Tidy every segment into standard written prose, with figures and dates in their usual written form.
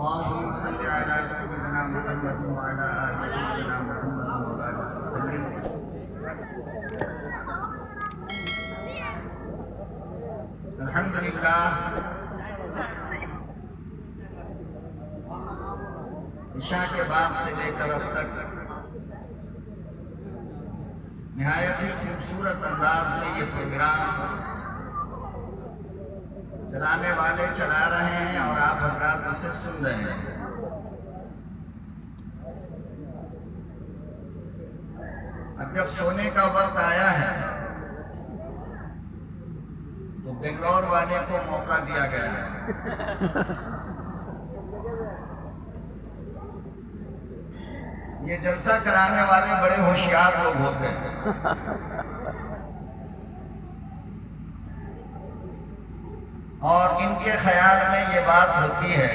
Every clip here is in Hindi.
अल्लाहुम्मा सल्लि अला सय्यिदिना मुहम्मद व अला आलि सय्यिदिना मुहम्मद व बारिक वसल्लिम। अल्हम्दुलिल्लाह, इशा के बाद से लेकर अब तक निहायत ही खूबसूरत अंदाज में ये प्रोग्राम चलाने वाले चला रहे हैं और आप हजरात उसे सुन रहे हैं। अब जब सोने का वक्त आया है तो बेंगलोर वाले को मौका दिया गया है। ये जलसा कराने वाले बड़े होशियार लोग होते हैं। और इनके ख्याल में ये बात होती है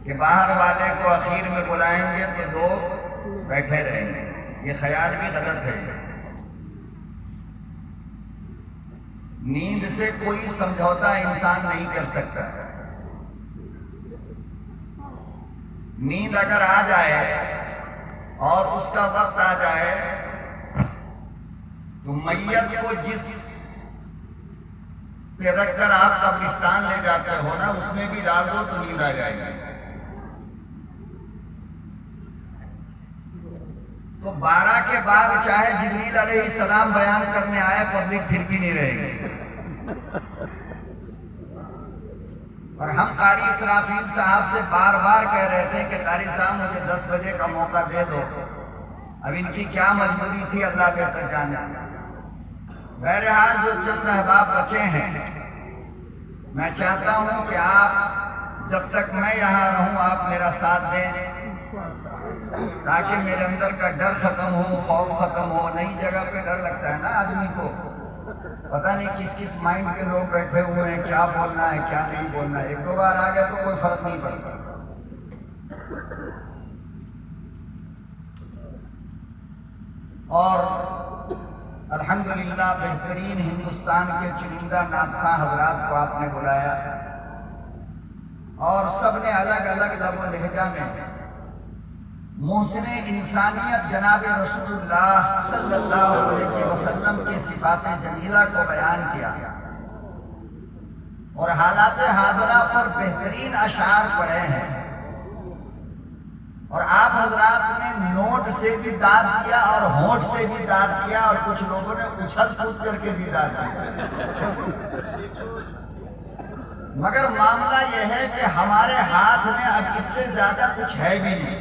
कि बाहर वाले को आखिर में बुलाएंगे तो लोग बैठे रहेंगे। ये ख्याल भी गलत है। नींद से कोई समझौता इंसान नहीं कर सकता। नींद अगर आ जाए और उसका वक्त आ जाए तो मैयत को जिस पे रखकर आप कब्रिस्तान ले जाते हो ना, उसमें भी डाल दो तो नींद आ जाएगी। तो 12 के बाद चाहे जिब्रील अलैहिस्सलाम बयान करने आए, पब्लिक फिर भी नहीं रहेगी। और हम कारी इसराफील साहब से बार बार कह रहे थे कि कारी साहब मुझे 10 बजे का मौका दे दो। अब इनकी क्या मजबूरी थी अल्लाह बेहतर जाने। बहरहाल जो चंद अहबाब बचे हैं, मैं चाहता हूं कि आप जब तक मैं यहाँ रहूं आप मेरा साथ दें, ताकि मेरे अंदर का डर खत्म हो, खौफ खत्म हो। नई जगह पे डर लगता है ना आदमी को, पता नहीं किस किस माइंड के लोग बैठे हुए हैं, क्या बोलना है क्या नहीं बोलना है। 1-2 बार आ गया तो कोई फर्क नहीं पड़ता। और अल्हम्दुलिल्लाह बेहतरीन हिंदुस्तान के चुनिंदा नाथखा हजरात को आपने बुलाया और सबने अलग अलग लबो लहजा में मोहसिने इंसानियत जनाब रसूलुल्लाह सल्लल्लाहु अलैहि वसल्लम के सिफाते जमीला को बयान किया और हालात हाज़िरा पर बेहतरीन अशार पढ़े हैं। और आप हजरात ने नोट से भी दाद किया और होंठ से भी दाद किया और कुछ लोगों ने उछल कूद करके भी दाद किया। मगर मामला यह है कि हमारे हाथ में अब इससे ज्यादा कुछ है भी नहीं।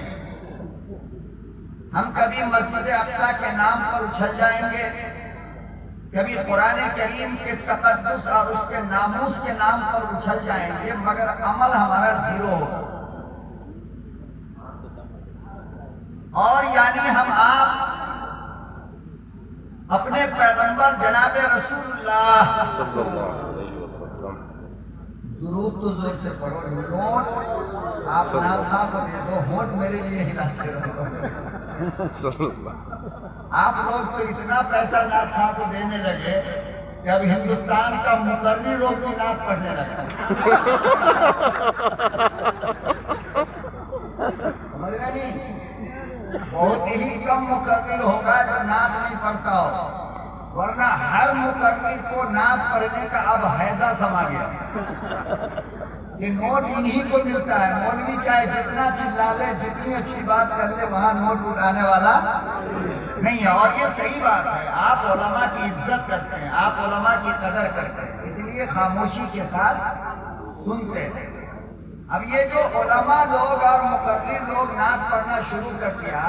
हम कभी मस्जिद अक्सा के नाम पर उछल जाएंगे, कभी कुरान करीम के तकद्दुस और उसके नामूस के नाम पर उछल जाएंगे, मगर अमल हमारा जीरो होगा। और यानी हम आप अपने पैगंबर जनाब रसूलुल्लाह दुरूद तो जोर से पढ़ो। नोट आप नाथा को दे दो, होंठ मेरे लिए हिलाते रहो। आप लोग तो इतना पैसा नाथा को देने लगे कि अब हिंदुस्तान का मुकर्री लोग भी नाथ पढ़ने लगे। समझ रहे नहीं? बहुत ही कम मुकर्रिर होगा जो नात नहीं पढ़ता हो, वरना हर मुकर्रिर को नात पढ़ने का अब हैजा समा गया। ये नोट इन्हीं को मिलता है। मौलवी चाहे जितना चिल्ला ले, जितनी अच्छी बात कर ले, वहां नोट उठाने वाला नहीं है। और ये सही बात है, आप उलमा की इज्जत करते हैं, आप उलमा की कदर करते हैं, इसलिए खामोशी के साथ सुनते हैं। अब ये जो उलमा लोग और मुकर्रिर लोग नात पढ़ना शुरू कर दिया,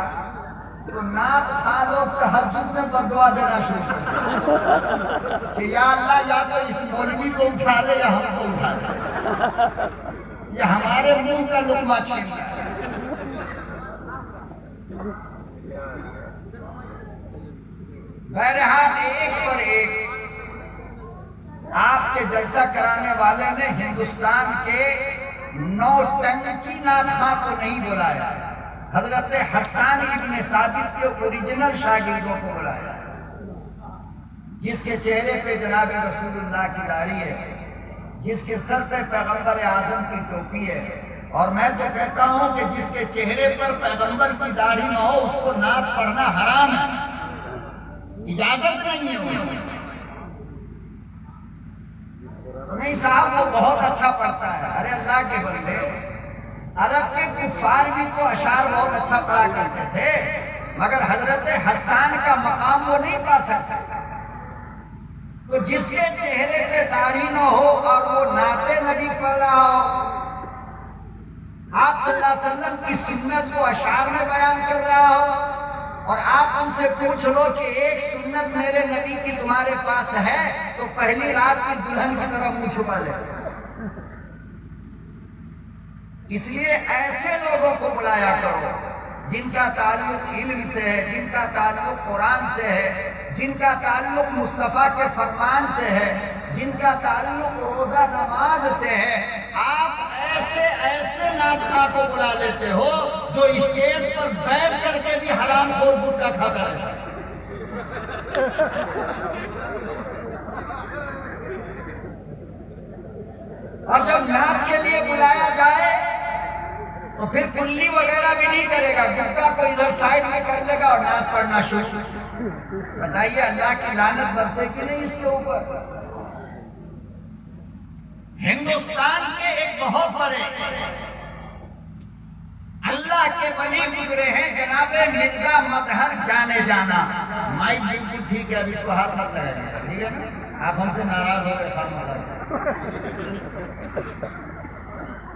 तो नात खा लोग तहज्जुद में बददुआ देना शुरू कर दिया कि या अल्लाह, या तो इस मौलवी को उठा ले या हमको उठा ले, ये हमारे मुंह का लुकमा छीन लिया। बहरहाल एक पर एक आपके जलसा कराने वाले ने हिंदुस्तान के 9 टंकी नाथखा को नहीं बुलाया, हजरत हसन इब्ने साबित के ओरिजिनल शागिर्दों को बुलाया, जिसके चेहरे पे जनाब रसूलुल्लाह की दाढ़ी है, जिसके सर पे पैगंबर आजम की टोपी है, और मैं तो कहता हूं कि जिसके चेहरे पर पैगंबर की दाढ़ी न हो उसको नात पढ़ना हराम है, इजाजत नहीं है उसको। नहीं साहब वो बहुत अच्छा पढ़ता है। अरे अल्लाह के बंदे, अरब के कुफार भी तो अशार बहुत अच्छा पढ़ा करते थे, मगर हजरत हसन का मकाम वो नहीं पा सकता। तो जिसके चेहरे पे दाढ़ी न हो और वो नाते नबी पढ़ रहा हो, आप सल्लल्लाहु अलैहि वसल्लम की सुन्नत को अशार में बयान कर रहा हो, और आप उनसे पूछ लो कि एक सुन्नत मेरे नबी की तुम्हारे पास है, तो पहली रात की दुल्हन की तरफ मुंह छुपा ले। इसलिए ऐसे लोगों को बुलाया करो जिनका ताल्लुक इल्म से है, जिनका ताल्लुक कुरान से है, जिनका ताल्लुक मुस्तफा के फरमान से है, जिनका ताल्लुक रोजा नमाज से है। आप ऐसे ऐसे नाटका को बुला लेते हो जो स्टेज पर बैठ करके भी हराम खोर गुटखा खाता है। और जब नाम के लिए बुलाया जाए तो फिर कुल्ली वगैरह भी नहीं करेगा, गुटखा को इधर साइड में कर लेगा और नाच पढ़ना शुरू। बताइए अल्लाह की लानत बरसेगी नहीं इसके ऊपर। हिंदुस्तान के एक बहुत बड़े अल्लाह के वली गुजरे हैं जनाबे मिर्जा मजहर जाने जाना। माइक बिल्कुल ठीक है, अब इसको हाथ मत लगाइएगा, ठीक है ना? आप हमसे नाराज हो गए,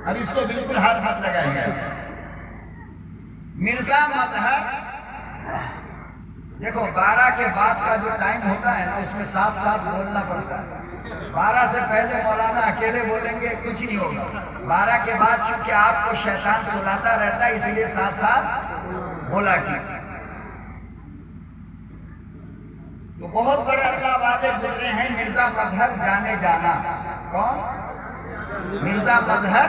अब इसको बिल्कुल हाथ मत लगाइएगा। मिर्जा मजहर, देखो 12 के बाद का जो टाइम होता है ना, उसमें साथ साथ बोलना पड़ता है। 12 से पहले मौलाना अकेले बोलेंगे कुछ नहीं होगा। 12 के बाद चूंकि आपको शैतान सुलाता रहता है, इसलिए साथ साथ बोला कि तो बहुत बड़े अल्लाह वाले गुजरे हैं मिर्जा मजहर जाने जाना। कौन? मिर्जा मजहर।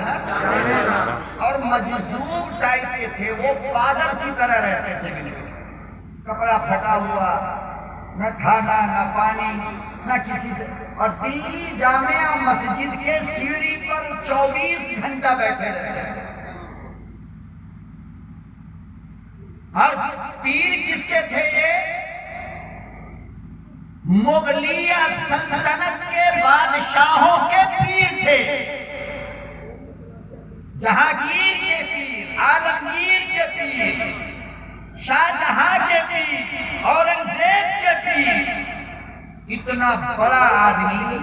और मजजूब टाइप के थे, वो पागल की तरह रहते थे, कपड़ा फटा हुआ, न खाना न पानी न किसी से। और दिल्ली जामिया मस्जिद के सीढ़ी पर 24 घंटा बैठे रहते। और पीर किसके थे ये? मुगलिया सल्तनत के बादशाहों के पीर थे। जहांगीर के पीर, आलमगीर के पीर, शाहजहां के पीर, औरंगजेब के पीर। इतना बड़ा आदमी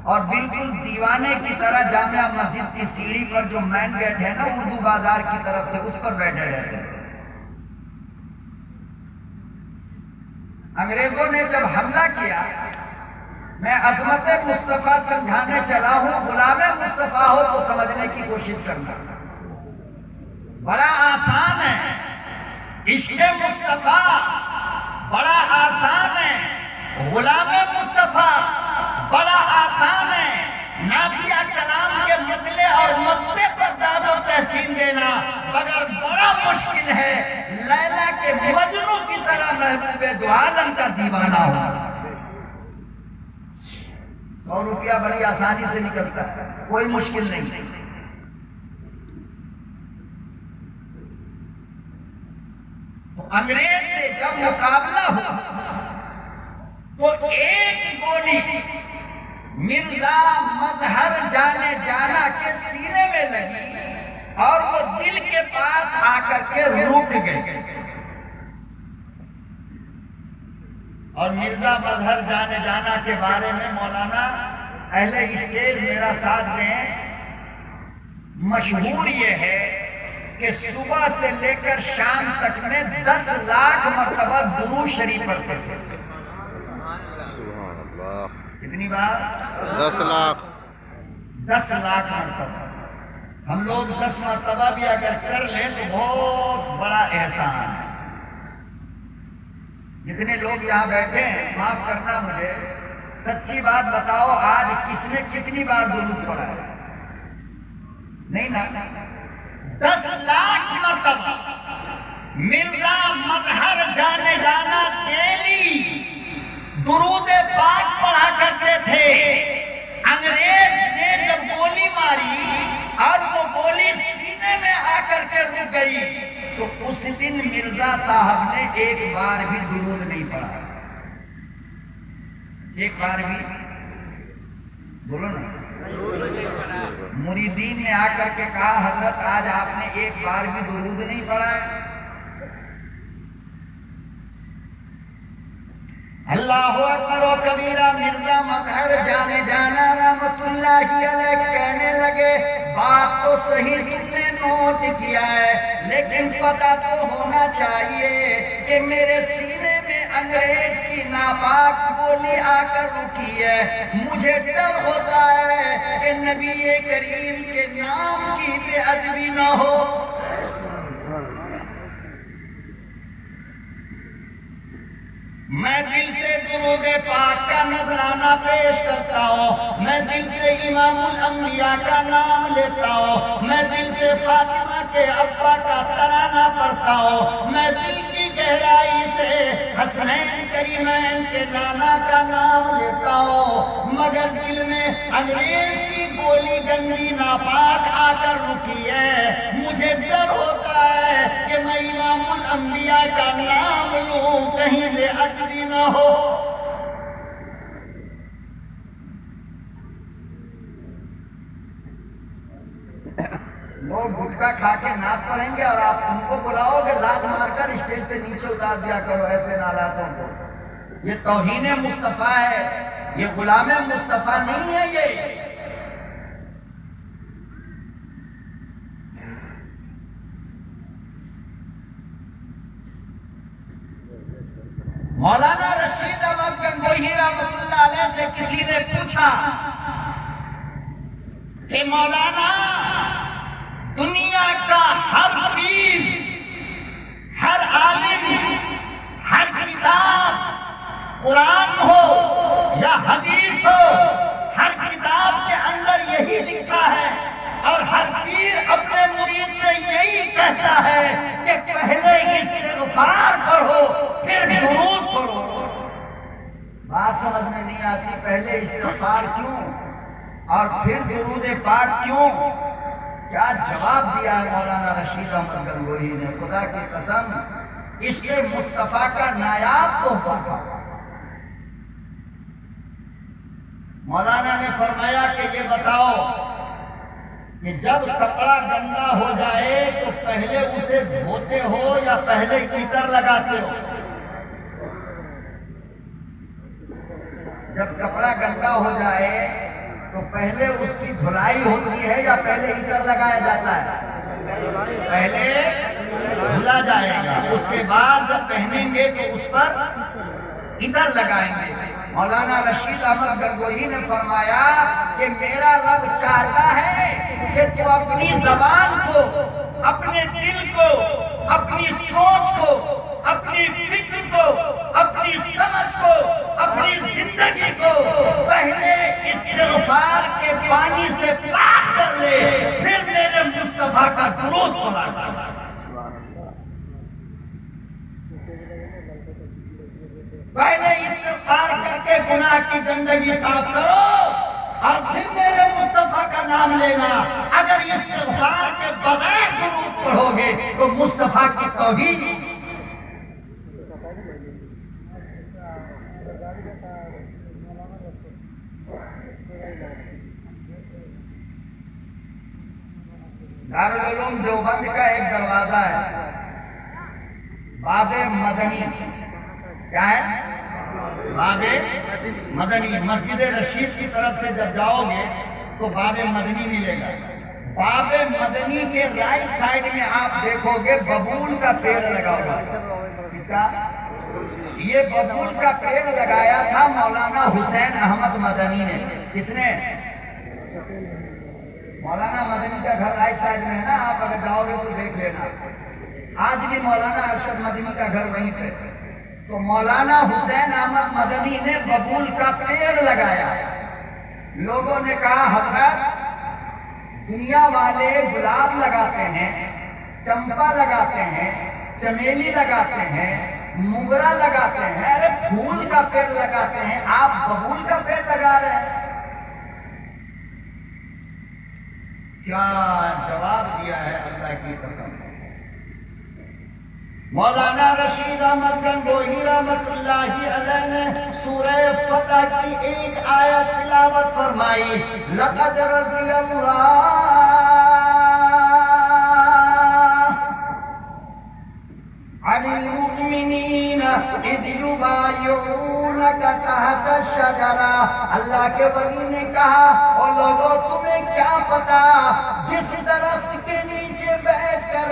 और बिल्कुल दीवाने की तरह जामिया मस्जिद की सीढ़ी पर जो मेन गेट है ना उर्दू बाजार की तरफ से, उस पर बैठे रहते हैं। अंग्रेजों ने जब हमला किया, मैं अजमत मुस्तफा समझाने चला हूं, गुलामे मुस्तफा हो तो समझने की कोशिश करना। बड़ा आसान है, इश्क़े मुस्तफा बड़ा आसान है, गुलामे मुस्तफा बड़ा आसान है। नादिया कलाम के मतले और मत्ते पर दादो तहसीन देना मगर बड़ा मुश्किल है लैला के मजनू की तरह महबूबे दो आलम का दीवाना हो। 100 रुपया बड़ी आसानी से निकलता है, कोई मुश्किल नहीं। तो अंग्रेज से जब मुकाबला हुआ तो एक गोली मिर्जा मजहर जाने जाना के सीने में लगी और वो दिल के पास आकर के रुक गए। और मिर्जा मजहर जाने जाना के बारे में मौलाना अहले स्टेज मेरा साथ दें। मशहूर ये है कि सुबह से लेकर शाम तक में 10 लाख मर्तबा दुरूद शरीफ पढ़ते थे। कितनी बार? 10 लाख। 10 लाख मर्तबा। हम लोग 10 मर्तबा भी अगर कर लें तो बहुत बड़ा एहसान है। जितने लोग यहाँ बैठे हैं, माफ करना मुझे, सच्ची बात बताओ आज किसने कितनी बार दुरूद पढ़ा है? नहीं ना? 10 लाख मर्तबा मिर्जा मजहर जाने जाना डेली दुरूद पाक पढ़ा करते थे। अंग्रेज ने दिन मिर्जा साहब ने एक बार भी दुरूद नहीं पढ़ा, एक बार भी, बोलो ना। मुरीदीन ने आकर के कहा हजरत आज आपने एक बार भी दुरूद नहीं पढ़ा है। अल्लाह अकबर व कबीरा। मिर्जा मजहर जाने जाना रहमतुल्लाहि अलैह कहने लगे बात तो सही तुमने नोट किया है, लेकिन पता तो होना चाहिए कि मेरे सीने में अंग्रेज की नापाक बोली आकर रुकी है। मुझे डर होता है कि नबी करीम के नाम की बेअदबी न हो। मैं दिल से दुरूद पाक का नजराना पेश करता हूँ, मैं दिल से इमामुल अंबिया का नाम लेता हूँ, मैं दिल से फातिमा के अब्बा का तराना पढ़ता हूँ, मैं दिल की गहराई से हसनैन करीमैन के नाना का नाम लेता हूँ, मगर दिल में अंग्रेज की गोली गंदी नापाक आकर रुकी है। मुझे डर होता है कि मैं इमामुल अंबिया का नाम लूं, कहीं बेअदबी न हो। लोग गुटखा खा के नाच पढ़ेंगे और आप उनको बुलाओगे लात मारकर स्टेज से नीचे उतार दिया करो ऐसे नालातों को। ये तौहीन मुस्तफा है, ये गुलाम मुस्तफा नहीं है। ये मौलाना रशीद अहमद गंगोही रहमतुल्लाह अलैह से किसी ने पूछा कि मौलाना दुनिया का हर पीर, हर आलिम, हर किताब, कुरान हो या हदीस हो, हर किताब के अंदर यही लिखा है और हर पीर अपने मुरीद से यही कहता है कि पहले इस्तिग़फ़ार पढ़ो फिर दुरूद पढ़ो। बात समझ में नहीं आती, पहले इस्तिग़फ़ार क्यों और फिर दुरूद पाक क्यों? क्या जवाब दिया है मौलाना रशीद अहमद गंगोही ने। खुदा की कसम, इश्क़े मुस्तफा का नायाब तोहफा। मौलाना ने फरमाया कि ये बताओ कि जब कपड़ा गंदा हो जाए तो पहले उसे धोते हो या पहले इतर लगाते हो? जब कपड़ा गंदा हो जाए तो पहले उसकी धुलाई होती है या पहले इतर लगाया जाता है? पहले धुला जाएगा, उसके बाद जब पहनेंगे तो उस पर इतर लगाएंगे। मौलाना रशीद अहमद गंगोही ने फरमाया कि मेरा रब चाहता है कि तू अपनी जबान को, अपने दिल को, अपनी सोच को, अपनी फिक्र को, अपनी समझ को, अपनी जिंदगी को पहले इस्तिग़फ़ार के पानी से पाक कर ले, फिर मेरे मुस्तफा का दुरूद पढ़ा। पहले इस्तिग़फ़ार करके गुनाह की गंदगी साफ करो और फिर मेरे मुस्तफा का नाम लेना। अगर इस्तिग़फ़ार के बगैर दुरूद पढ़ोगे तो मुस्तफा की तौहीन। दारुल उलूम देवबंद का एक दरवाजा है, बाबे मदनी। क्या है? बाबे मदनी। मस्जिद रशीद की तरफ से जब जाओगे तो बाबे मदनी मिलेगा। बाबे मदनी के राइट साइड में आप देखोगे बबूल का पेड़ लगा हुआ। किसका? ये बबूल का पेड़ लगाया था मौलाना हुसैन अहमद मदनी ने। किसने? मौलाना मदनी का घर राइट साइड में है ना, आप अगर जाओगे तो देख लेना। आज भी मौलाना अरशद मदनी का घर वहीं पे। तो मौलाना हुसैन अहमद मदनी ने बबूल का पेड़ लगाया। लोगों ने कहा हज़रत दुनिया वाले गुलाब लगाते हैं, चंपा लगाते हैं, चमेली लगाते हैं, मोगरा लगाते हैं, अरे फूल का पेड़ लगाते हैं, आप बबूल का पेड़ लगा रहे हैं। क्या जवाब दिया है अल्लाह की कसम। मौलाना रशीद अहमद गंगोही रहमतुल्लाहि अलैह ने सूरह फतह की एक आयत तिलावत फरमाई, लक़द रज़ियल्लाहु अनिल मुमिनीना इज़ युबायिऊनका तहता शजरा। अल्लाह के वली ने कहा, ओ लोगों तुम्हें क्या पता जिस दरख्त के नीचे बैठ कर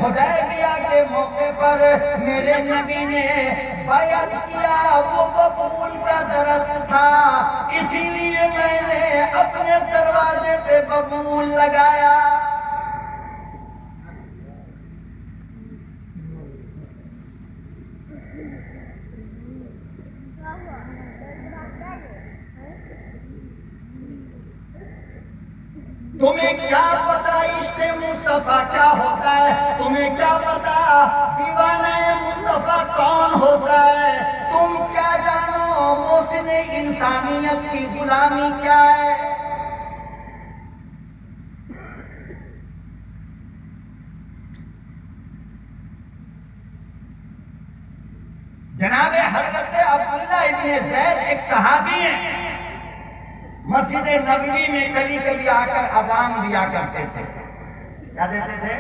हुदैबिया के मौके पर मेरे नबी ने बयान किया वो बबूल का दरख्त था, इसीलिए मैंने अपने दरवाजे पे बबूल लगाया। तुम्हें क्या पता इश्क़े मुस्तफा क्या होता है, तुम्हें क्या पता दीवाना मुस्तफा कौन होता है, तुम क्या जानो मोहसिन इंसानियत की गुलामी क्या है। जनाबे हज़रत अब्दुल्लाह इब्ने ज़ैद एक सहाबी हैं, मस्जिद नबवी में कभी कभी आकर अजान दिया करते थे। क्या देते थे?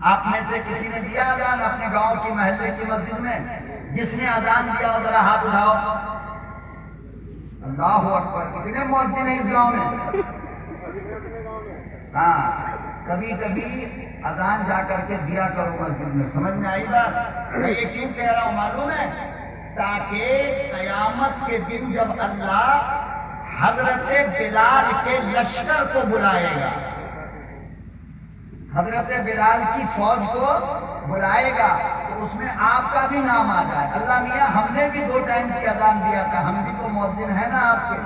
आप में से किसी ने दिया अजान अपने गांव की महल्ले की मस्जिद में? जिसने अजान दिया हो जरा हाथ उठाओ। अल्लाह अकबर। कितने मुअज्जिन हैं इस गांव में? हाँ, कभी कभी अजान जा करके दिया करो मस्जिद में। समझ में आई बात? मैं ये क्यों कह रहा हूं मालूम है? ताकि कयामत के दिन जब अल्लाह हजरत बिलाल के लश्कर को बुलाएगा, हजरत बिलाल की फौज को बुलाएगा, तो उसमें आपका भी नाम आ जाए। अल्लाह मियां हमने भी 2 टाइम की अजान दिया था, हम भी तो मुअज्जिन है ना आपके।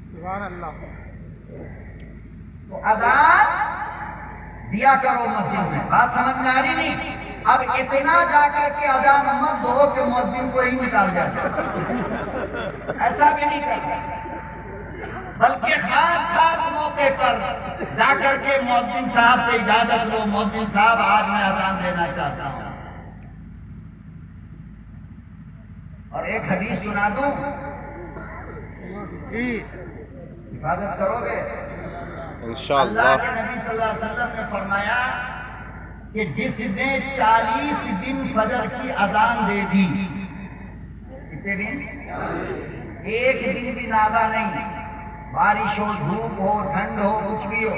सुभान अल्लाह। तो अजान दिया करो मस्जिद में। बात समझ में आ रही नहीं? अब इतना जाकर के अजान मत दो कि मुअज्जिन को ही निकाल जाता। ऐसा भी नहीं करता, बल्कि खास खास मौके पर जाकर के मुअज्जिन साहब से इजाजत लो, मुअज्जिन साहब आज मैं अजान देना चाहता हूं। और एक हदीस सुना दूं, हिफाजत करोगे इंशाअल्लाह। अल्लाह के नबी सल्लल्लाहु अलैहि वसल्लम ने फरमाया कि जिसने 40 दिन फजर की अजान दे दी, कितने दिन? 1 दिन भी नागा नहीं, बारिश हो, धूप हो, ठंड हो, कुछ भी हो,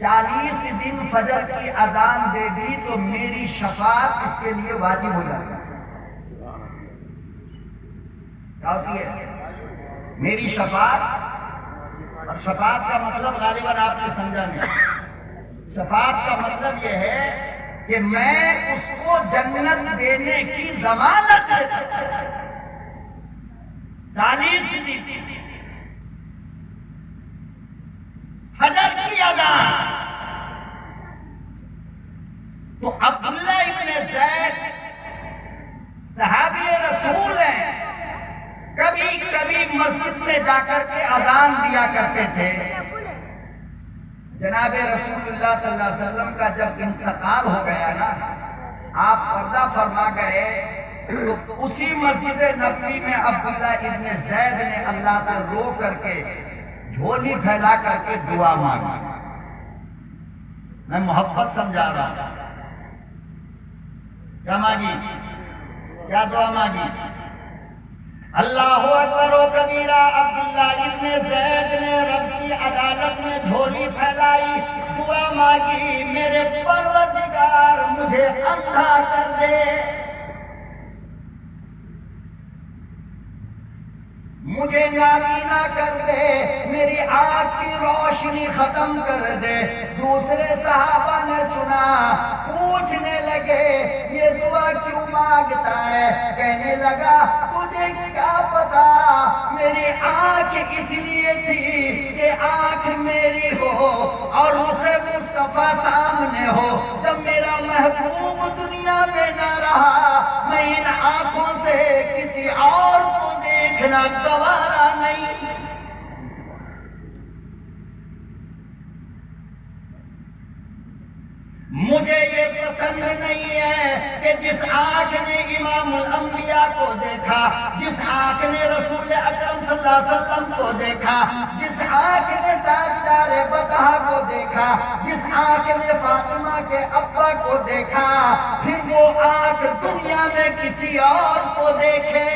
40 दिन फजर की अजान दे दी तो मेरी शफाअत इसके लिए वाजिब हो जाती है। क्या होती है? मेरी शफाअत। और शफाअत का मतलब गालिबन आपने समझा नहीं। शफाअत का मतलब यह है कि मैं उसको जन्नत देने की जमानत देता हूं। 40 दिन फजर की अजान। तो अब्दुल्ला इब्ने ज़ैद सहाबी रसूल हैं, कभी कभी मस्जिद में जाकर के अजान दिया करते थे। जनाबे रसूलुल्लाह सल्लल्लाहु अलैहि वसल्लम का जब इंतकाल हो गया ना, आप पर्दा फरमा गए, तो उसी मस्जिद नबवी में अब्दुल्ला इब्ने ज़ैद ने अल्लाह से रो करके झोली फैला करके दुआ मांगी। मैं मोहब्बत समझा रहा हूं। क्या मांगी? क्या दुआ मांगी? अल्लाहु अकबर व कबीरा। अब्दुल्ला इब्ने ज़ैद ने रब की अदालत में झोली फैलाई, दुआ मांगी, मेरे परवरदिगार मुझे अंधा कर दे, मुझे नाबीना कर दे, मेरी आँख की रोशनी खत्म कर दे। दूसरे सहाबा ने सुना, पूछने लगे ये दुआ क्यों मांगता है? कहने लगा तुझे क्या पता, मेरी आँख इसलिए थी कि आँख मेरी हो और रुखे मुस्तफा सामने हो। जब मेरा महबूब दुनिया में न रहा, मैं इन आँखों से किसी और को देखना गवारा नहीं। कि जिस आंख ने इमामुल अंबिया को देखा, जिस आंख ने रसूल अकरम सल्लल्लाहु अलैहि वसल्लम को देखा, जिस आंख ने ताजदार बतहा को देखा, जिस आंख ने फातिमा के अब्बा को देखा, फिर वो आंख दुनिया में किसी और को देखे।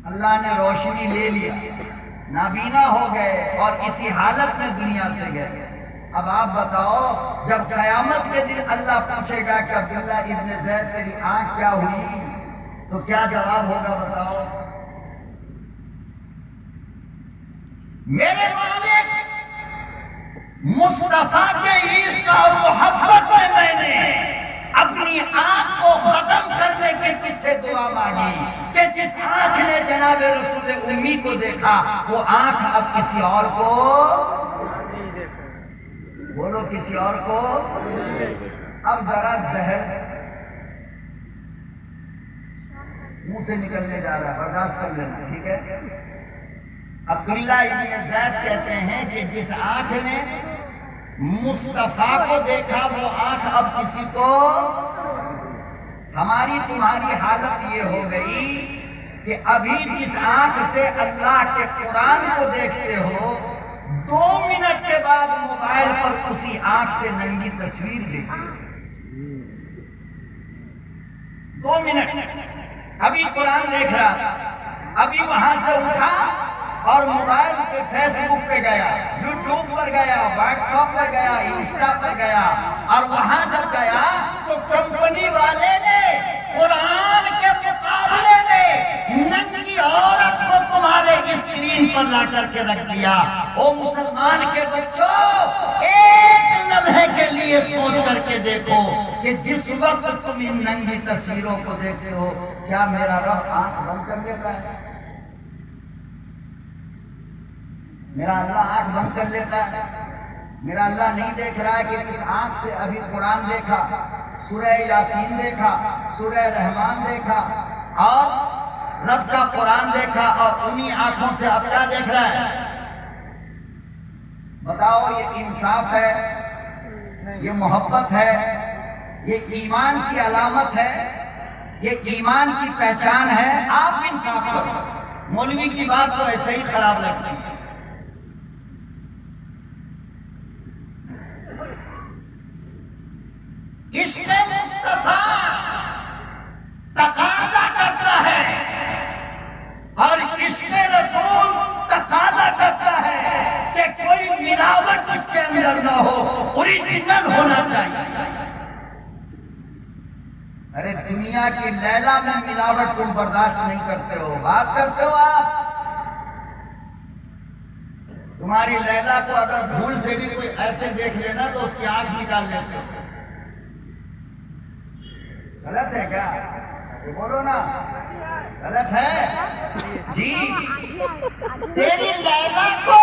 अल्लाह ने रोशनी ले लिया, नाबीना हो गए और इसी हालत में दुनिया से गए। अब आप बताओ, जब कयामत के दिन अल्लाह पूछेगा कि अब्दुल्ला इब्न ज़ैद तेरी आंख क्या हुई, तो क्या जवाब होगा बताओ? मेरे मालिक मुस्तफा के इश्क और मोहब्बत में मैंने अपनी आंख को खत्म करने की तुझसे दुआ मांगी कि जिस आंख ने जनाब रसूल उम्मी को देखा, वो आंख अब किसी और को, बोलो किसी और को। अब जरा जहर मुंह से निकलने जा रहा है, बर्दाश्त कर लेना, ठीक है। अब्दुल्ला इब्न ज़ैद कहते हैं कि जिस आंख ने मुस्तफा को देखा, वो आंख अब किसी को। हमारी तुम्हारी हालत ये हो गई कि अभी जिस आंख से अल्लाह के कुरान को देखते हो, 2 मिनट के बाद मोबाइल पर उसी आंख से नंगी तस्वीर देखते। 2 मिनट अभी कुरान देख रहा था, अभी वहां से उठा और मोबाइल पे फेसबुक पे गया, यूट्यूब पर गया, व्हाट्सएप पे गया, इंस्टा पर गया, और वहां जब गया तो कंपनी वाले ने कुरान के मुकाबले में नंगी औरत को तुम्हारे स्क्रीन पर ला करके रख दिया। ओ मुसलमान के बच्चों, एक लम्हे के लिए सोच करके देखो कि जिस वक्त तुम इन नंगी तस्वीरों को देखते हो, क्या मेरा रब आंख बंद कर लेता है? मेरा अल्लाह आंख बंद कर लेता है? मेरा अल्लाह नहीं देख रहा है कि इस आंख से अभी कुरान देखा, सूरह यासीन देखा, सूरह रहमान देखा और रब का कुरान देखा, और उन्हीं आंखों से अब क्या देख रहा है? बताओ, ये इंसाफ है? ये मोहब्बत है? ये ईमान की अलामत है? ये ईमान की पहचान है? आप इंसाफ करो। मौलवी की बात तो ऐसे ही खराब लगती है। इश्क़ मुस्तफा तकाज़ा करता है और इश्क़ रसूल तकाज़ा करता है कि कोई मिलावट उसके अंदर न हो, ओरिजिनल होना चाहिए। अरे दुनिया की लैला में मिलावट तुम बर्दाश्त नहीं करते हो, बात करते हो आप। तुम्हारी लैला को अगर भूल से भी कोई ऐसे देख लेना तो उसकी आंख निकाल लेते हो। गलत है क्या? ये बोलो ना, गलत है जी। तेरी लैला को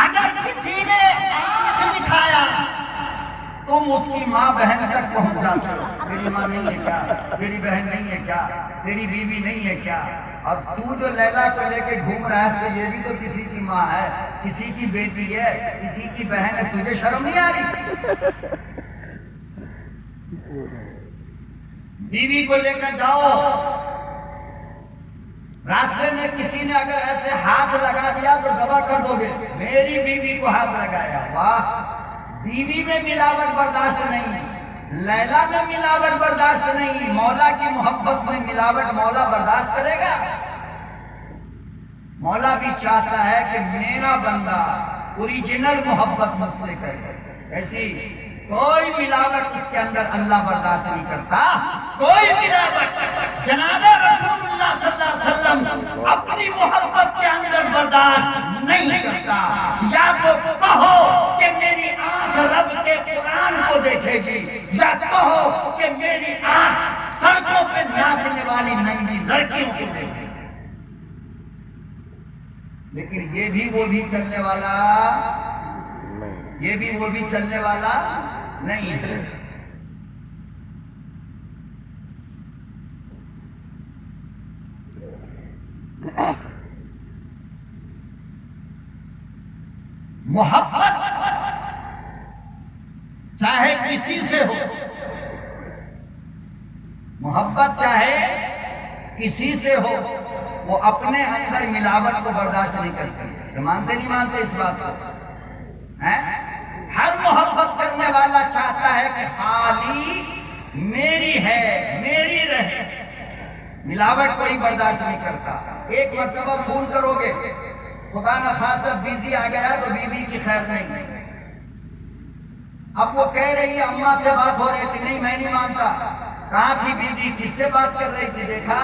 अगर किसी ने आंख दिखाया, तुम उसकी माँ बहन तक पहुंच जाते हो। तेरी माँ नहीं है क्या? तेरी बहन नहीं है क्या? तेरी बीवी नहीं है क्या? और तू जो लैला को लेके घूम रहा है, तो ये भी तो किसी की माँ है, किसी की बेटी है, किसी की बहन है। तुझे शर्म नहीं आ रही? बीवी को लेकर जाओ, रास्ते में किसी ने अगर ऐसे हाथ लगा दिया तो गवाह कर दोगे, मेरी बीवी को हाथ लगाया। वाह, बीवी में मिलावट बर्दाश्त नहीं, लैला में मिलावट बर्दाश्त नहीं, मौला की मोहब्बत में मिलावट मौला बर्दाश्त करेगा? मौला भी चाहता है कि मेरा बंदा ओरिजिनल मोहब्बत मुझसे करे। ऐसी कोई मिलावट उसके अंदर अल्लाह बर्दाश्त नहीं करता। कोई मिलावट जनाब रसूलुल्लाह सल्लल्लाहु अलैहि वसल्लम अपनी मोहब्बत के अंदर बर्दाश्त नहीं करता। या तो कहो कि मेरी आंख रब के कुरान को देखेगी, या कहो कि मेरी आंख सड़कों पे नाचने वाली नंगी लड़कियों को देखेगी। लेकिन ये भी वो भी चलने वाला, ये भी वो भी चलने वाला नहीं है। मोहब्बत किसी से हो, मोहब्बत चाहे किसी से हो, वो अपने अंदर मिलावट को बर्दाश्त नहीं करती। मानते नहीं मानते इस बात को? हैं? हर मोहब्बत करने वाला चाहता है कि खाली मेरी है, मेरी रहे, मिलावट कोई बर्दाश्त नहीं करता। एक मर्तबा फोन करोगे, खुदा न खास्ता बिजी आ गया तो बीवी की खैर नहीं। अब वो कह रही है अम्मा से बात हो रही थी, नहीं मैं नहीं मानता। कहां थी बिजी, किससे बात कर रही थी, देखा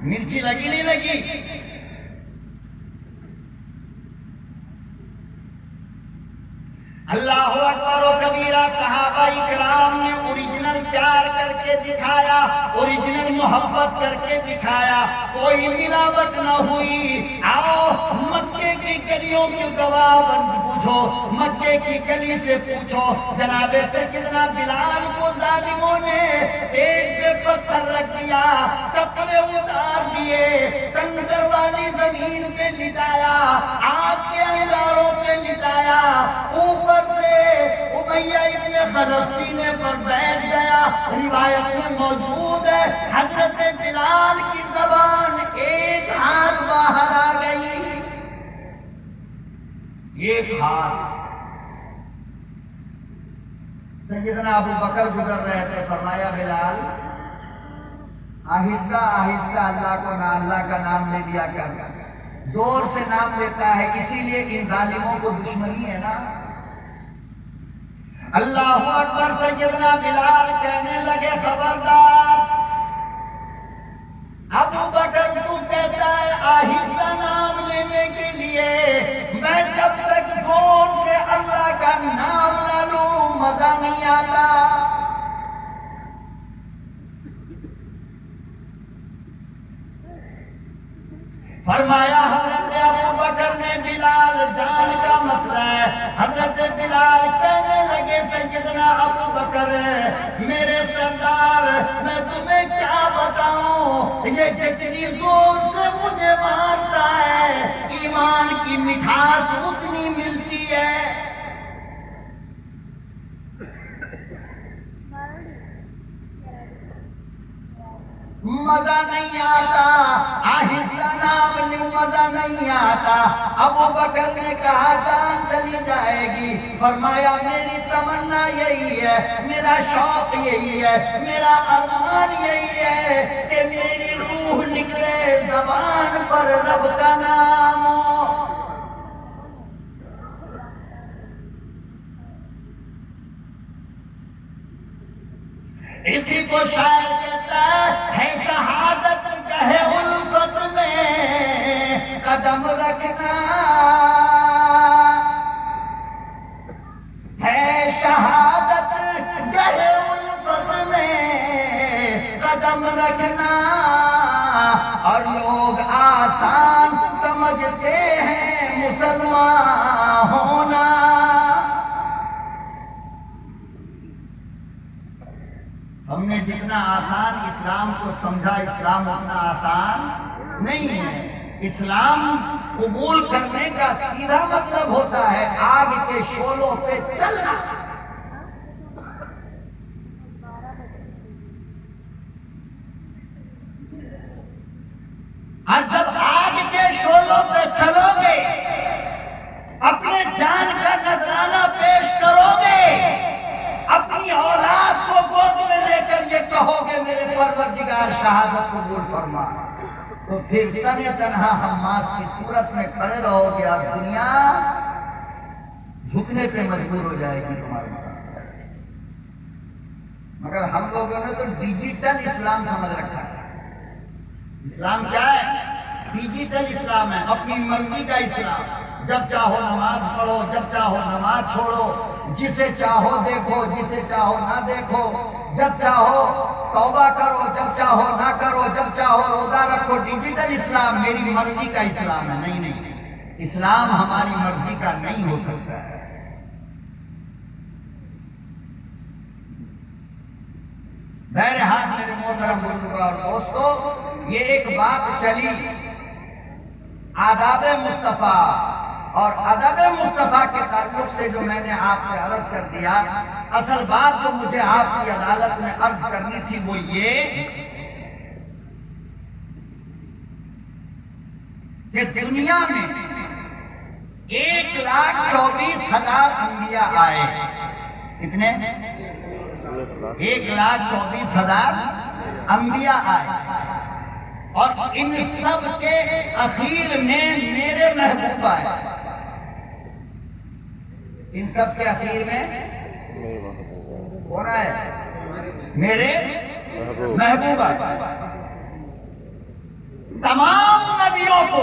मिर्ची लगी नहीं लगी। अल्लाह अकबर और कबीरा। सहाबा इकराम ने ओरिजिनल प्यार करके दिखाया, ओरिजिनल मोहब्बत करके दिखाया, कोई मिलावट न हुई। आओ मक्के की गलियों की गवाह पूछो, मक्के की गली से पूछो, जनाबे सैयदना बिलाल को जालिमों ने पेट पे पत्थर रख दिया, कपड़े उतार दिए, कंकर वाली जमीन पे लिटाया, आग के अंगारों पे लिटाया, ऊपर से उमैया इब्ने खलफ सीने पर बैठ गया। रिवायत में मौजूद है हजरत बिलाल की ज़बान एक हाथ बाहर आ गई, एक हाथ। सैयदना अबू बकर गुजर रहे थे, फरमाया बिलाल आहिस्ता आहिस्ता अल्लाह को ना, अल्लाह का नाम ले लिया कर। जोर से नाम लेता है, इसीलिए इन जालिमों को दुश्मनी है ना। अल्लाहु अकबर। सैयदना बिलाल कहने लगे खबरदार, अबू बकर तू कहता है आहिस्ता नाम लेने के लिए, मैं जब तक जोर से अल्लाह का नाम ना लूं मजा नहीं आता। फरमाया हजरत अबू बकर ने, बिलाल जान का मसला है। हजरत बिलाल कहने लगे सैयदना अबू बकर मेरे सरदार, मैं तुम्हें क्या बताऊं, ये जितनी जोर से मुझे मारता है ईमान की मिठास उतनी मिलती है। मजा नहीं आता, आहिस्ता नाम लूं मजा नहीं आता। अबू बकर ने कहा जान चली जाएगी। फरमाया मेरी तमन्ना यही है, मेरा शौक यही है, मेरा अरमान यही है कि मेरी रूह निकले ज़बान पर रब का नाम हो। इसी को शायर कहता है शहादत कहे उल्फत में कदम रखना, है शहादत कहे उल्फत में कदम रखना। और लोग आसान समझते हैं मुसलमान होना। हमने जितना आसान इस्लाम को समझा, इस्लाम उतना आसान नहीं है। इस्लाम कबूल करने का सीधा मतलब होता है आग के शोलों पे चलना। और जब आग के शोलों पे चलोगे, अपने जान का नजराना पेश करोगे, अपनी औलाद को गोद में लेकर ये कहोगे मेरे परवरदिगार शहादत कबूल फरमा, तो फिर तने तनहा हम्मास की सूरत में खड़े रहोगे। अब दुनिया झुकने पे मजबूर हो जाएगी तुम्हारे साथ। मगर हम लोगों ने तो डिजिटल इस्लाम समझ रखा है। इस्लाम क्या है? डिजिटल इस्लाम है, अपनी मर्जी का इस्लाम। जब चाहो नमाज पढ़ो, जब चाहो नमाज छोड़ो, जिसे चाहो देखो, जिसे चाहो ना देखो, जब चाहो तौबा करो, जब चाहो ना करो, जब चाहो रोजा रखो। डिजिटल इस्लाम मेरी मर्जी का इस्लाम है। नहीं नहीं, इस्लाम हमारी मर्जी का नहीं हो सकता है। बहरहाल मेरे मोहतरम बुजुर्गों और दोस्तों, ये एक बात चली आदाब मुस्तफ़ा और अदब मुस्तफ़ा के ताल्लुक से जो मैंने आपसे अर्ज कर दिया, असल बात जो मुझे आपकी अदालत में अर्ज करनी थी वो ये कि दुनिया में 1,24,000 अंबिया आए। कितने? 1,24,000 अंबिया आए और इन सब के अखीर में मेरे महबूब आए। इन सब के अखीर में कौन आए? मेरे महबूब आए। तमाम नबियों को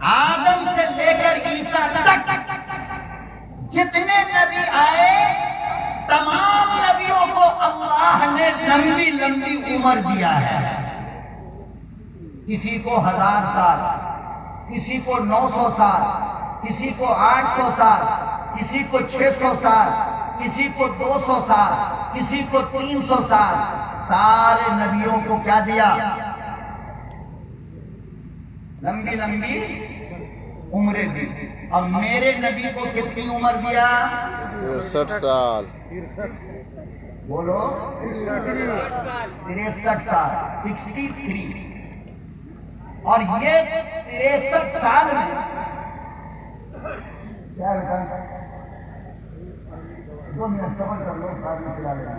आदम से लेकर ईसा तक जितने नबी आए तमाम नबियों को अल्लाह ने लंबी लंबी उम्र दिया है। किसी को 1000 साल, किसी को 900 साल, किसी को 800 साल, किसी को 600 साल, किसी को 200 साल, किसी को 300 साल। सारे नबियों को क्या दिया? लंबी लंबी उम्रें दी। अब मेरे नबी को कितनी उम्र दिया? 63 साल। बोलो 63 साल, 63। और ये 63 साल में क्या बेटा 2 मिनट सबर कर लो, बाद में खिला लेना।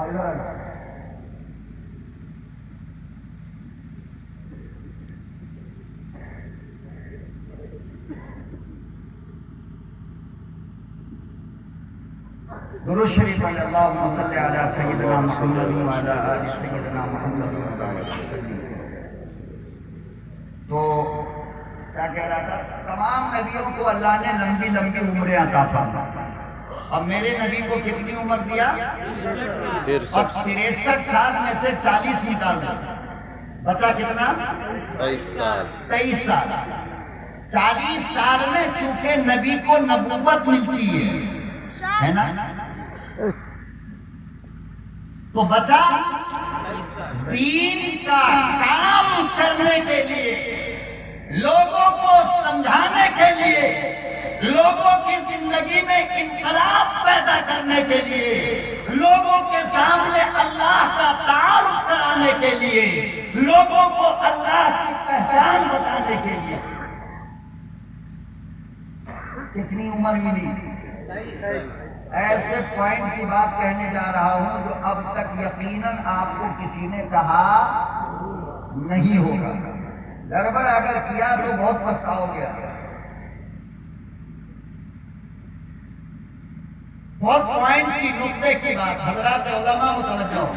और इधर आ जाओ। दुरूद शरीफ अल्लाहुम्मा सल्ली अला सय्यिदिना मुहम्मद व अला आलि सय्यिदिना मुहम्मद। तो क्या कह रहा था? तमाम नबियों को अल्लाह ने लंबी लंबी उम्रें अता फरमाई। अब मेरे नबी को कितनी उम्र दिया? और 63 साल में से 40 निकाल दो, बचा कितना? 23 साल। 23 साल। 40 साल में चूंकि नबी को नबूवत मिलती है ना, तो बचा दीन का काम करने के लिए, लोगों को समझाने के लिए, लोगों की जिंदगी में इनकलाब पैदा करने के लिए, लोगों के सामने अल्लाह का तारुफ कराने के लिए, लोगों को अल्लाह की पहचान बताने के लिए। कितनी उम्र मिली? ऐसे पॉइंट की बात कहने जा रहा हूं जो अब तक यकीनन आपको किसी ने कहा नहीं होगा। गड़बड़ अगर किया तो बहुत पछताओगे। बहुत पॉइंट की नुक्ते की बात हजरात उलमा मुतवज्जो हो।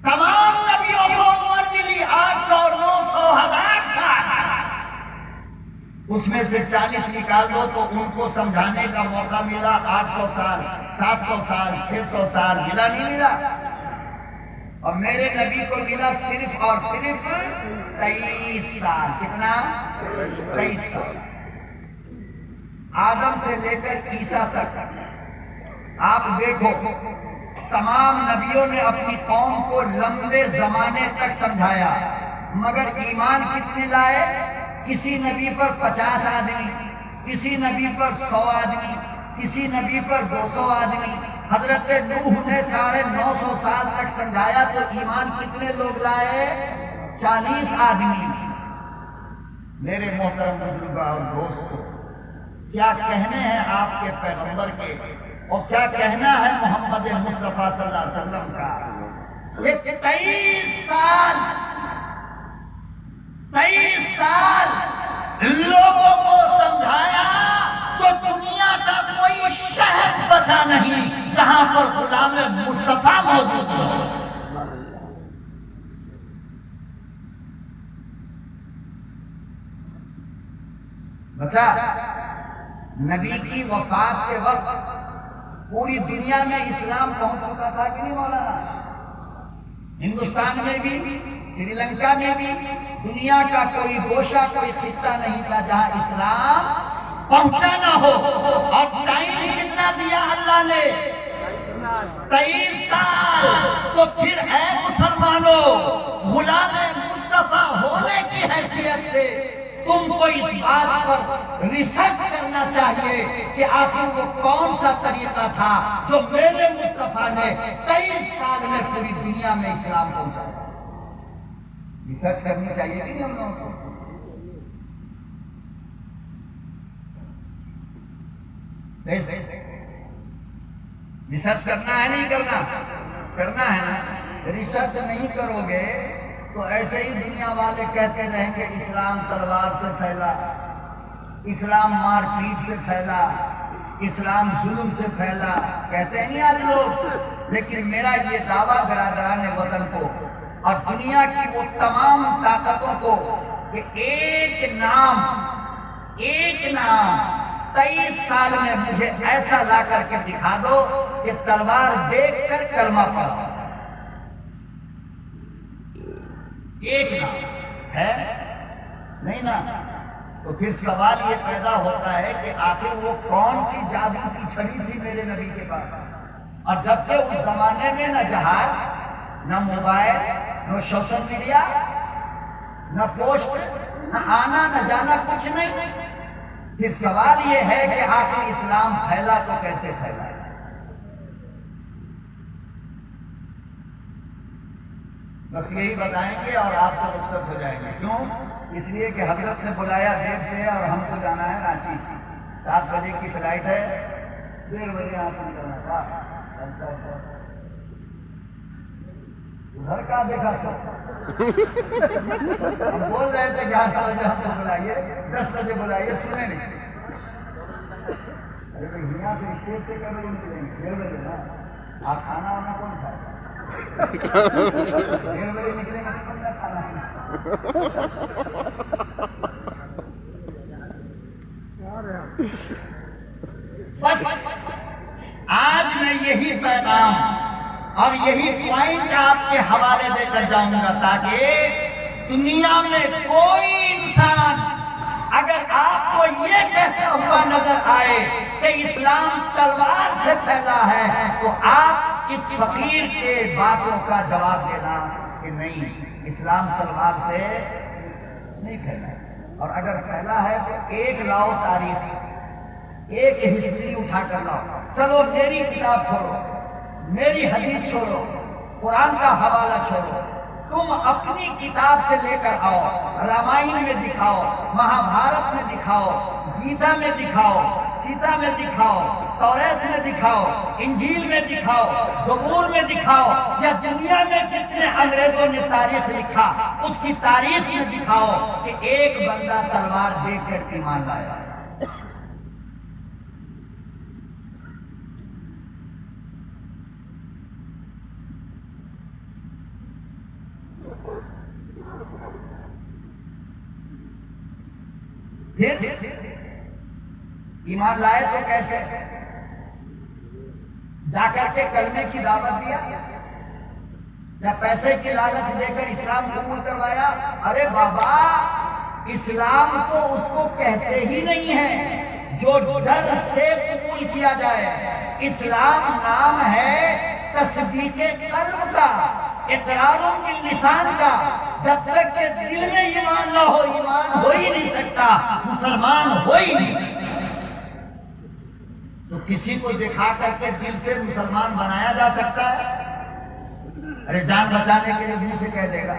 तमाम नबियों को उम्र मिली 800, 900, 1000 साल। उसमें से 40 निकाल दो तो उनको समझाने का मौका मिला 800 साल, 700 साल, 600 साल। मिला नहीं मिला? और मेरे नबी को मिला सिर्फ और सिर्फ 23 साल। कितना? 23 साल। आदम से लेकर ईसा तक आप देखो, तमाम नबियों ने अपनी कौम को लंबे जमाने तक समझाया, मगर ईमान कितने लाए? किसी नबी पर 50 आदमी, किसी नबी पर 100 आदमी, किसी नबी पर 200 आदमी। हजरत नूह ने 950 साल तक समझाया तो ईमान कितने लोग लाए? 40 आदमी। मेरे मोहतरम बुजुर्ग और दोस्तों, क्या कहने हैं आपके पैगंबर के और क्या कहना है मोहम्मद मुस्तफा सल्लल्लाहु अलैहि वसल्लम का? ये 23 साल लोगों को समझाया तो दुनिया का कोई शहर बचा नहीं जहां पर गुलाम मुस्तफा मौजूद हो। बचा? नबी की वफात के वक्त पूरी दुनिया में इस्लाम पहुंच चुका था कि नहीं मौलाना? हिंदुस्तान में भी, श्रीलंका में भी दुनिया का कोई गोशा, कोई खित्ता नहीं था जहां इस्लाम पहुंचा ना हो। और टाइम कितना दिया अल्लाह ने? 23 साल। तो फिर है मुसलमानों, गुलाम मुस्तफा होने की हैसियत से तुमको इस बात पर रिसर्च करना चाहिए कि आखिर वो कौन सा तरीका था जो मेरे मुस्तफा ने 23 साल में पूरी दुनिया में इस्लाम पहुंचाया। रिसर्च करनी चाहिए कि नहीं हम लोगों को? रिसर्च करना है नहीं करना? करना है ना। रिसर्च नहीं करोगे तो ऐसे ही दुनिया वाले कहते रहेंगे इस्लाम तलवार से फैला, इस्लाम मारपीट से फैला, इस्लाम जुल्म से फैला, कहते नहीं आज लोग। लेकिन मेरा ये दावा बरादरान वतन को और दुनिया की वो तमाम ताकतों को कि एक नाम 23 साल में मुझे ऐसा ला करके दिखा दो कि तलवार देखकर कलमा पढ़ा। एक नाम है नहीं ना? तो फिर सवाल ये पैदा होता है कि आखिर वो कौन सी जादू की छड़ी थी मेरे नबी के पास? और जबकि उस जमाने में न जहाज, न मोबाइल, न सोशल मीडिया, न पोस्ट, न आना न जाना, कुछ नहीं। फिर सवाल ये है कि आखिर इस्लाम फैला तो कैसे फैला? बस यही बताएंगे और आप सब उत्सव हो जाएंगे। क्यों? इसलिए कि हजरत ने बुलाया देर से और हमको जाना है रांची। 7 बजे की फ्लाइट है, 1:30 बजे यहाँ से निकलना था। उधर का देखा तो हम बोल रहे थे 11 बजे हमको बुलाइए, 10 बजे बुलाइए, सुने नहीं। अरे भाई यहाँ से स्टेज से कब बजे निकलेंगे? 1:30 बजे ना। आप खाना वाना कौन खाएगा? 1:30 बजे निकलेंगे तो कब तक खाना है? बस आज मैं यही पैगाम और यही पॉइंट आपके हवाले देकर जाऊंगा ताकि दुनिया में कोई इंसान अगर आपको ये कहता हुआ नजर आए कि इस्लाम तलवार से फैला है तो आप इस फकीर के बातों का जवाब देना कि नहीं, इस्लाम तलवार से नहीं फैला। और अगर फैला है तो एक लाओ तारीख, एक हिस्ट्री उठा कर लाओ। चलो मेरी किताब छोड़ो, मेरी हदीस छोड़ो, कुरान का हवाला छोड़ो, तुम अपनी किताब से लेकर आओ। रामायण में दिखाओ, महाभारत में दिखाओ, गीता में दिखाओ, सीता में दिखाओ, तौरात में दिखाओ, इंजील में दिखाओ, ज़बूर में दिखाओ, या दुनिया में जितने अंग्रेजों ने तारीख लिखा उसकी तारीख में दिखाओ कि एक बंदा तलवार देखकर ईमान लाया। फिर ईमान लाए तो कैसे? जाकर के कलमे की दावत दिया या पैसे की लालच देकर इस्लाम कबूल करवाया? अरे बाबा, इस्लाम तो उसको कहते ही नहीं है जो डर से कबूल किया जाए। इस्लाम नाम है तस्दीक़े कल्ब का, इक़रारुन बिल लिसान का। जब तक के दिल में ईमान ना हो, ईमान हो ही नहीं सकता, मुसलमान हो ही नहीं सकता। तो किसी को दिखा करके दिल से मुसलमान बनाया जा सकता है? अरे जान बचाने के लिए मुंह से कह देगा।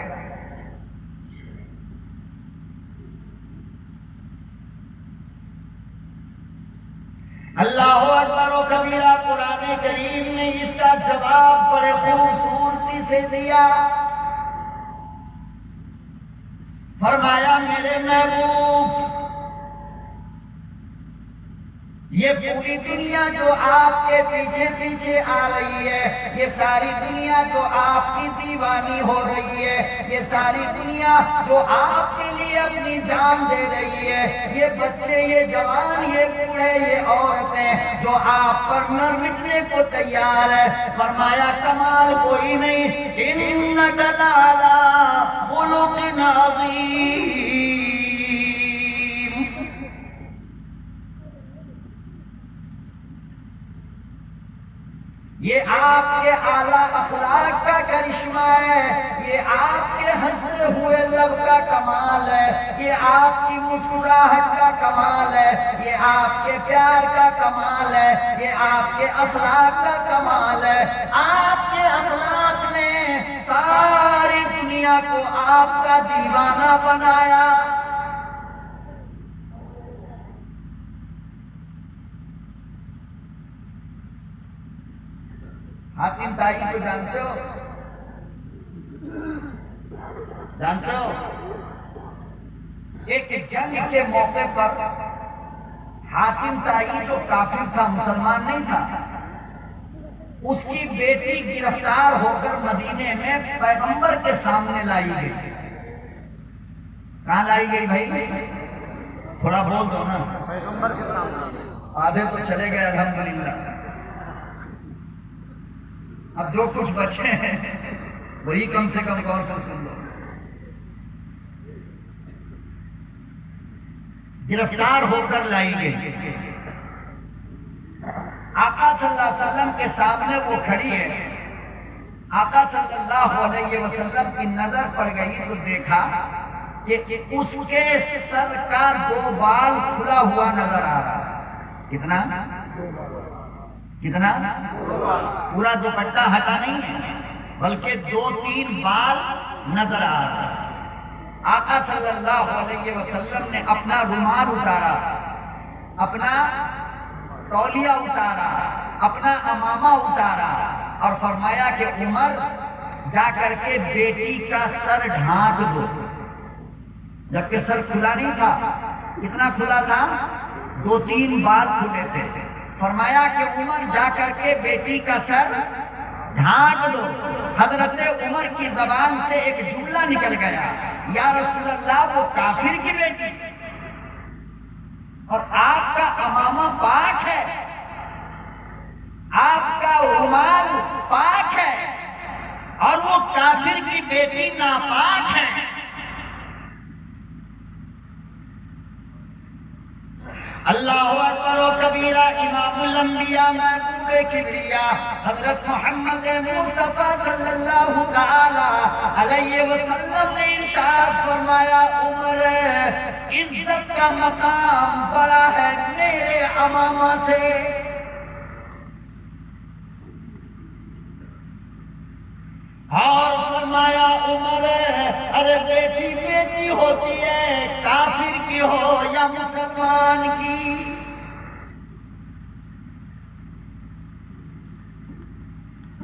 अल्लाह अकबर व कबीरा। कुरान करीम ने इसका जवाब बड़े खूबसूरती से दिया। फरमाया मेरे महबूब, ये पूरी दुनिया जो आपके पीछे पीछे आ रही है, ये सारी दुनिया जो आपकी दीवानी हो रही है, ये सारी दुनिया जो आपके लिए अपनी जान दे रही है, ये बच्चे, ये जवान, ये बूढ़े, ये औरतें जो आप पर मर मिटने को तैयार है, फरमाया कमाल कोई नहीं, इन्नका लअला खुलुक़िन अज़ीम। ये आपके आला अखलाक का करिश्मा है, ये आपके हंसते हुए लब का कमाल है, ये आपकी मुस्कुराहट का कमाल है, ये आपके प्यार का कमाल है, ये आपके अखलाक का कमाल है। आपके अखलाक ने सारी दुनिया को आपका दीवाना बनाया। हातिम ताई को जानते हो? जानते हो? एक जंग के मौके पर हातिम ताई जो काफिर था, मुसलमान नहीं था, उसकी बेटी गिरफ्तार होकर मदीने में पैगंबर के सामने लाई गई। कहां लाई गई भाई? थोड़ा बोल दो ना। पैगंबर के सामने। आधे तो चले गए अल्हम्दुलिल्लाह। अब जो कुछ बचे हैं वही कम से कम कौन सा सुन लो। गिरफ्तार होकर लाई गई। आका सल्लल्लाहु अलैहि वसल्लम के सामने वो खड़ी है। आका सल्लल्लाहु अलैहि वसल्लम की नजर पड़ गई तो देखा कि उसके सर का 2 बाल खुला हुआ नजर आ रहा। कितना? कितना? पूरा दुपट्टा हटा नहीं है, बल्कि 2-3 बाल नजर आ रहा है। आका सल्लल्लाहु अलैहि वसल्लम ने अपना रुमाल उतारा, अपना तौलिया उतारा, अपना अमामा उतारा और फरमाया कि उमर जाकर के बेटी का सर ढांक दो। जबकि सर खुला नहीं था। कितना खुला था? 2-3 बाल खुले थे। फरमाया कि उमर जाकर के बेटी का सर ढांक दो। हजरत उमर की जबान से एक जुमला निकल गया, या रसूलल्लाह वो काफिर की बेटी और आपका अमामा पाक है, आपका रुमाल पाक है और वो काफिर की बेटी नापाक है। अल्लाह अकबर व कबीरा। इमामुल अंबिया महबूब किबरिया हजरत मोहम्मद मुस्तफा सल्लल्लाहु तआला अलैहि वसल्लम ने इरशाद फरमाया, उमर इज्जत का मकाम बड़ा है मेरे अमामा से। और फरमाया, उमर अरे बेटी बेटी होती है, काफिर की हो या मुसलमान की।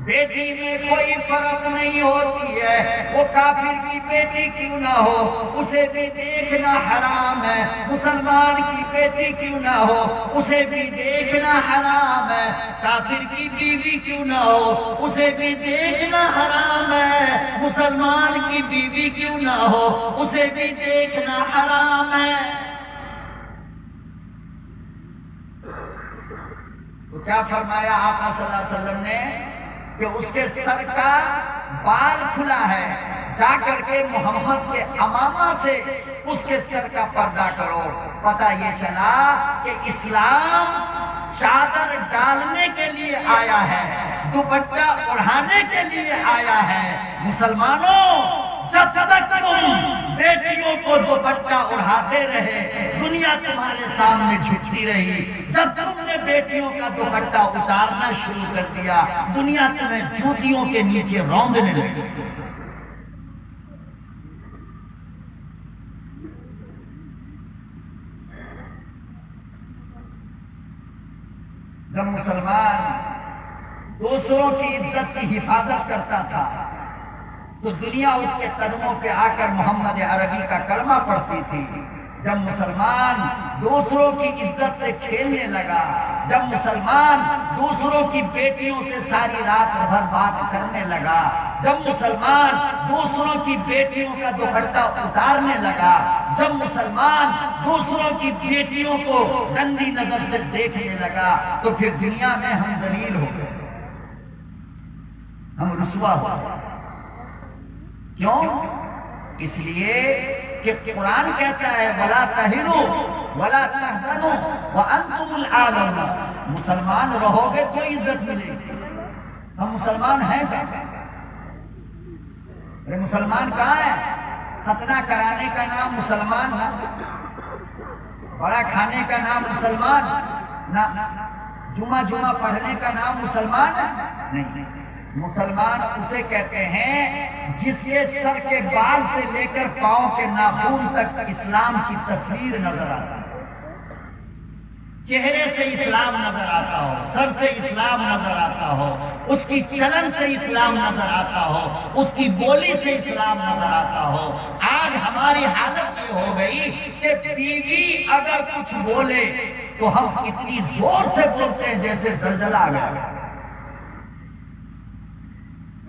बेटी में कोई फर्क नहीं होती है, वो काफिर की बेटी क्यों ना हो उसे भी देखना हराम है, मुसलमान की बेटी क्यों ना हो उसे भी देखना हराम है, काफिर की बीवी क्यों ना हो उसे भी देखना हराम है, मुसलमान की बीवी क्यों ना हो उसे भी देखना हराम है। तो क्या फरमाया आका सल्लल्लाहु अलैहि वसल्लम ने कि उसके सर का बाल खुला है, जाकर के मोहम्मद के अमामा से उसके सर का पर्दा करो। पता ये चला कि इस्लाम चादर डालने के लिए आया है, दुपट्टा उड़ाने के लिए आया है। मुसलमानों, जब तक तुम बेटियों को दुपट्टा उड़ाते रहे, दुनिया तुम्हारे सामने झुकती रही। जब तुमने बेटियों का दुपट्टा उतारना शुरू कर दिया, दुनिया तुम्हें जूतियों के नीचे रौंदने लगी। जब मुसलमान दूसरों की इज्जत की हिफाजत करता था तो दुनिया उसके कदमों पे आकर मोहम्मद अरबी का कलमा पढ़ती थी। जब मुसलमान दूसरों की इज्जत से खेलने लगा, जब मुसलमान दूसरों की बेटियों से सारी रात भर बात करने लगा, जब मुसलमान दूसरों की बेटियों का दुपट्टा उतारने लगा, जब मुसलमान दूसरों की बेटियों को गंदी नजर से देखने लगा, तो फिर दुनिया में हम जलील हो गए, हम रुसवा हो गए। क्यों? इसलिए कि कुरान कहता है वला तहिनु वला तहज़नु व अंतुमुल आलौना। मुसलमान रहोगे तो इज्जत मिलेगी, हम मुसलमान हैं क्या? अरे मुसलमान कहाँ है? खतना कराने का नाम मुसलमान ना, बड़ा खाने का नाम मुसलमान ना, जुमा जुमा पढ़ने का नाम मुसलमान नहीं। मुसलमान उसे कहते हैं जिसके सर के बाल से लेकर पांव के नाखून तक इस्लाम की तस्वीर नजर आता है, चेहरे से इस्लाम नजर आता हो, सर से इस्लाम नजर आता हो, उसकी चलन से इस्लाम नजर आता हो, उसकी बोली से इस्लाम नजर आता हो। आज हमारी हालत ये हो गई कि बीवी अगर कुछ बोले तो हम इतनी जोर से बोलते हैं जैसे जलजला आ गया।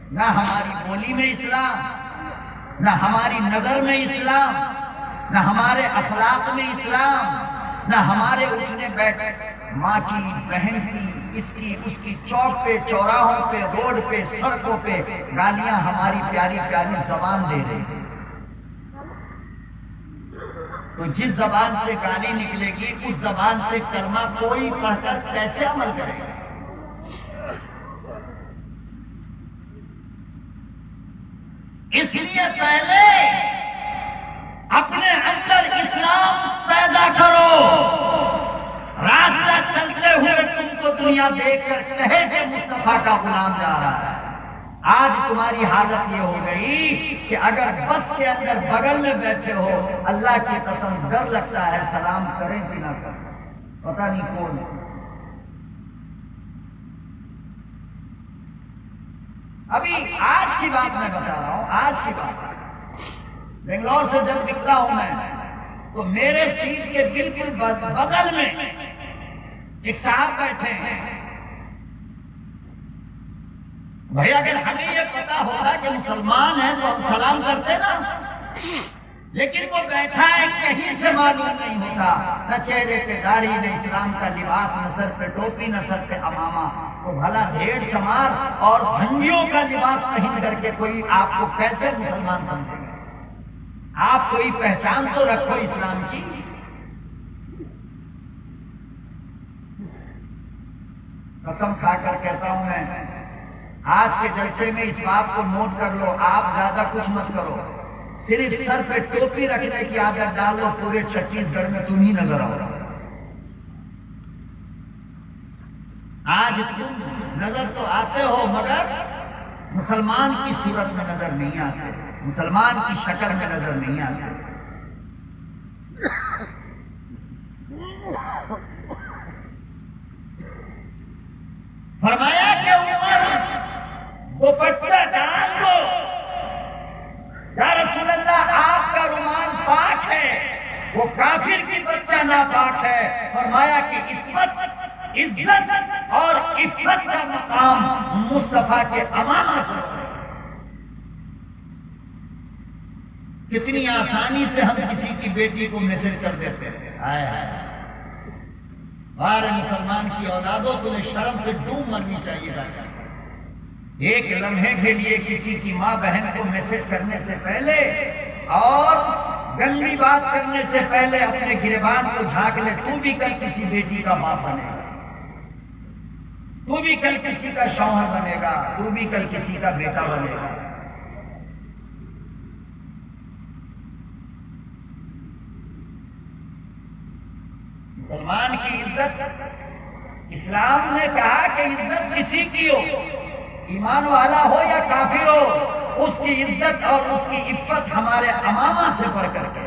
ना हमारी बोली में इस्लाम, ना हमारी नजर में इस्लाम, ना हमारे अखलाक में इस्लाम, ना हमारे उठने बैठे, माँ की, बहन की, इसकी उसकी, चौक पे, चौराहों पे, रोड पे, सड़कों पे गालियां हमारी प्यारी प्यारी जबान दे रही है। तो जिस जबान से गाली निकलेगी उस जबान से कलमा कोई पढ़कर कैसे अमल करेगा? इसलिए पहले अपने अंदर इस्लाम पैदा करो, रास्ता चलते हुए तुमको दुनिया देखकर कहे कि मुस्तफा का गुलाम जा रहा है। आज तुम्हारी हालत ये हो गई कि अगर बस के अंदर बगल में बैठे हो, अल्लाह की कसम डर लगता है सलाम करें कि ना करें, पता नहीं कौन। अभी आज की बात मैं बता रहा हूं, आज की बात। बेंगलोर से जब निकला हूं मैं तो मेरे सीट के बिल्कुल बगल में एक साहब बैठे हैं। भाई अगर हमें ये पता होता कि मुसलमान है तो हम सलाम करते ना, लेकिन वो बैठा है कहीं से मालूम नहीं होता, न चेहरे पे दाढ़ी, न इस्लाम का लिबास, न सर पे टोपी, न सर पे अमामा, तो भला ढेर चमार और भंगियों का लिबास पहन करके कोई आपको कैसे मुसलमान समझेगा? आप कोई पहचान तो रखो इस्लाम की। कसम खाकर कहता हूं मैं, आज के जलसे में इस बात को नोट कर लो, आप ज्यादा कुछ मत करो, सिर्फ सर पे टोपी रखने की आदत डाल लो, पूरे छत्तीसगढ़ में तुम ही नजर आओ। आज तुम नजर तो आते हो मगर मुसलमान की सूरत में नजर नहीं आते, मुसलमान की शक्ल में नजर नहीं आते। फरमाया कि उमर दुपट्टा डाल दो, या रसूल अल्लाह आपका रुमाल पाक है, वो काफिर की बच्चा ना पाक है। फरमाया कि इज्जत और इफ्फत का मकाम मुस्तफा के अमामा से। कितनी आसानी से हम किसी की बेटी को मैसेज कर देते हैं, हाय हाय बारे मुसलमान की औलादों, तुम्हें शर्म से डूब मरनी चाहिए। एक लम्हे के लिए किसी की माँ बहन को मैसेज करने से पहले और गंदी बात करने से पहले अपने गिरेबान को झांक ले, तू भी कल किसी बेटी का बाप बनेगा, तू भी कल किसी का शौहर बनेगा, तू भी कल किसी का बेटा बनेगा। मुसलमान की इज्जत, इस्लाम ने कहा कि इज्जत किसी की हो, ईमान वाला हो या काफिर हो, उसकी इज्जत और उसकी इफ्फत हमारे अमामा से बढ़कर के।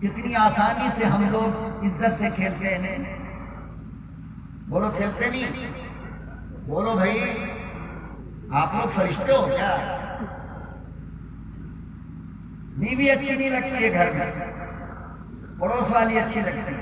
कितनी आसानी से हम लोग इज्जत से खेलते हैं। बोलो खेलते नहीं? बोलो भाई, आप लोग फरिश्ते हो क्या? बीवी अच्छी नहीं लगती है घर में, पड़ोस वाली अच्छी लगती है।